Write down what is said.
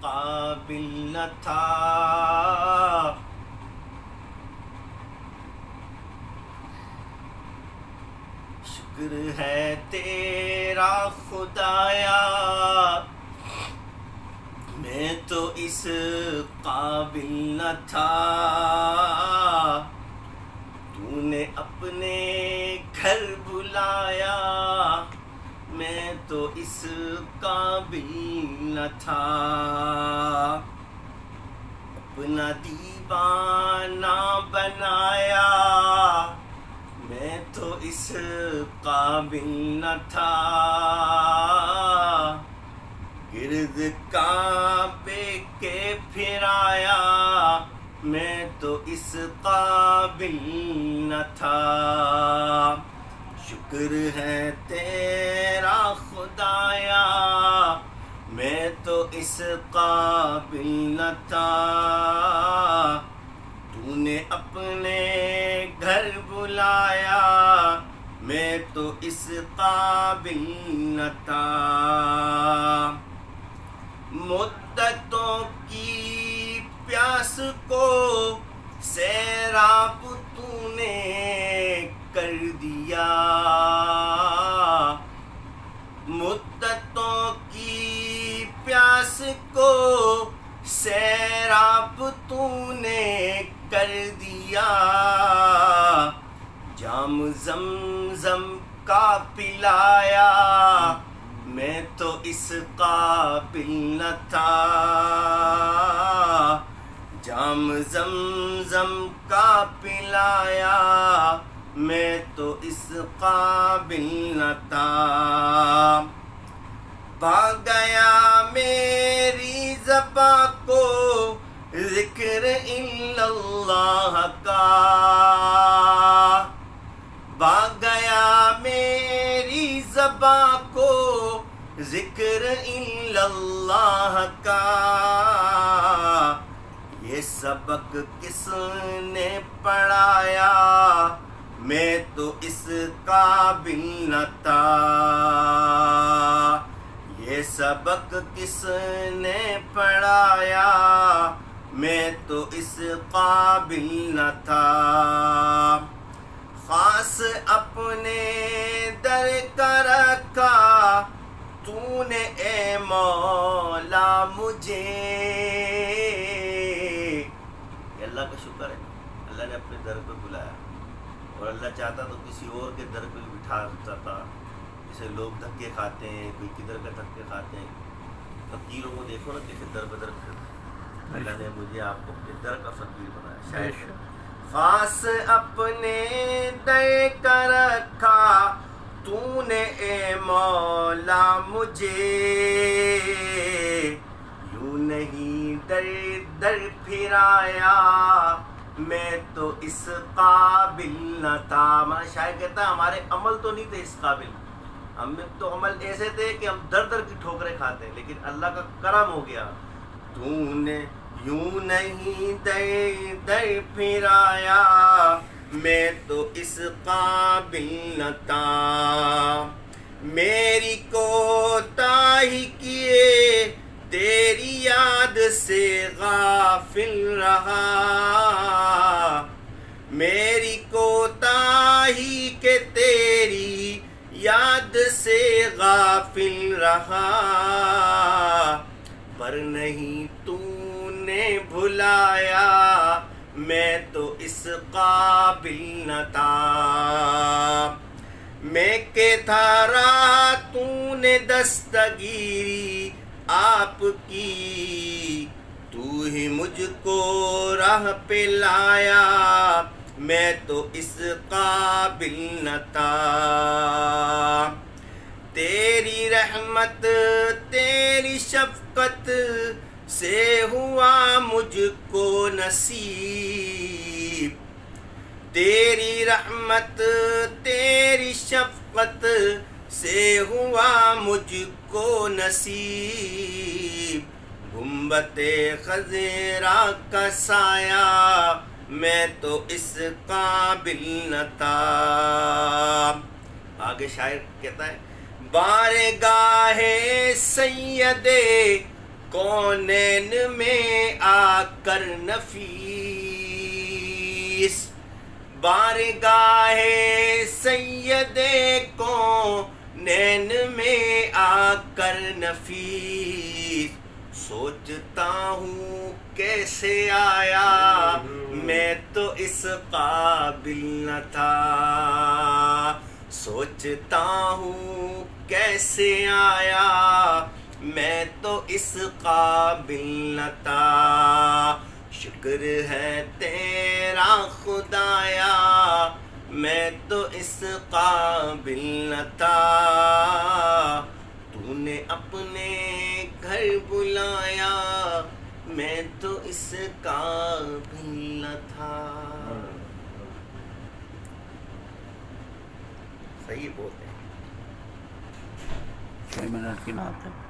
قابل نہ تھا. شکر ہے تیرا خدایا میں تو اس قابل نہ تھا. تو نے اپنے گھر بلایا میں تو اس قابل نہ تھا. اپنا دیوانہ بنایا میں تو اس قابل نہ تھا. گرد کعبے کے پھرایا میں تو اس قابل نہ تھا. شکر ہے تیرا خدایا میں تو اس قابل نہ تھا. تو نے اپنے گھر بلایا میں تو اس قابل نہ تھا. مدتوں کی پیاس کو سیراب تو نے کر دیا. مدتوں کی پیاس کو سیراب تو نے کر دیا. جام زمزم کا پلایا میں تو اس قابل نہ تھا. جام زمزم کا پلایا میں تو اس قابل نہ تھا. بھاگ گیا میری زباں کو ذکر الا اللہ کا. بھاگ گیا میری زباں کو ذکر الا اللہ کا. یہ سبق کس نے پڑھایا میں تو اس قابل نہ تھا. یہ سبق کس نے پڑھایا میں تو اس قابل نہ تھا. خاص اپنے در کا رکھا تو نے اے مولا مجھے. یہ اللہ کا شکر ہے. اللہ نے اپنے در پہ بلایا اور اللہ چاہتا تو کسی اور کے در پہ بٹھا دیتا. جیسے لوگ دھکے کھاتے ہیں, کوئی کدھر کا دھکے کھاتے ہیں. فقیروں کو دیکھو نا کیسے در بدر پھرتے. اللہ نے مجھے آپ کو اپنے در کا فقیر بنایا. شاید خاص اپنے در کا رکھا تو نے اے مولا مجھے. یوں نہیں در در پھرایا میں تو اس قابل نہ تھا. ہمارا شاعر کہتا ہے ہمارے عمل تو نہیں تھے اس قابل. ہم تو عمل ایسے تھے کہ ہم در در کی ٹھوکریں کھاتے ہیں, لیکن اللہ کا کرم ہو گیا. تو نے یوں نہیں در در پھرایا میں تو اس قابل نہ تھا. میری کوتاہی کیے تیری یاد سے غافل رہا. میری کوتاہی کے تیری یاد سے غافل رہا. پر نہیں تو نے بھلایا میں تو اس قابل نہ تھا. میں کہ تھا راہ تو نے دستگیری آپ کی. تو ہی مجھ کو راہ پہ لایا میں تو اس قابل نہ تھا. تیری رحمت تیری شفقت سے ہوا مجھ کو نصیب. تیری رحمت تیری شفقت سے ہوا مجھ کو نصیب. گنبد خضرا کا سایہ میں تو اس قابل نہ تھا. آگے شاعر کہتا ہے بارگاہ سید کونین میں آ کر نفیس بارگاہ سید کونین میں آ کر نفیس سوچتا ہوں کیسے آیا میں تو اس قابل نہ تھا سوچتا ہوں کیسے آیا میں تو اس قابل نہ تھا شکر ہے تیرا خدایا میں تو اس قابل نہ تھا تو نے اپنے گھر بلایا میں تو اس قابل نہ تھا صحیح بولتے ہیں 6 منٹ کی نعت ہے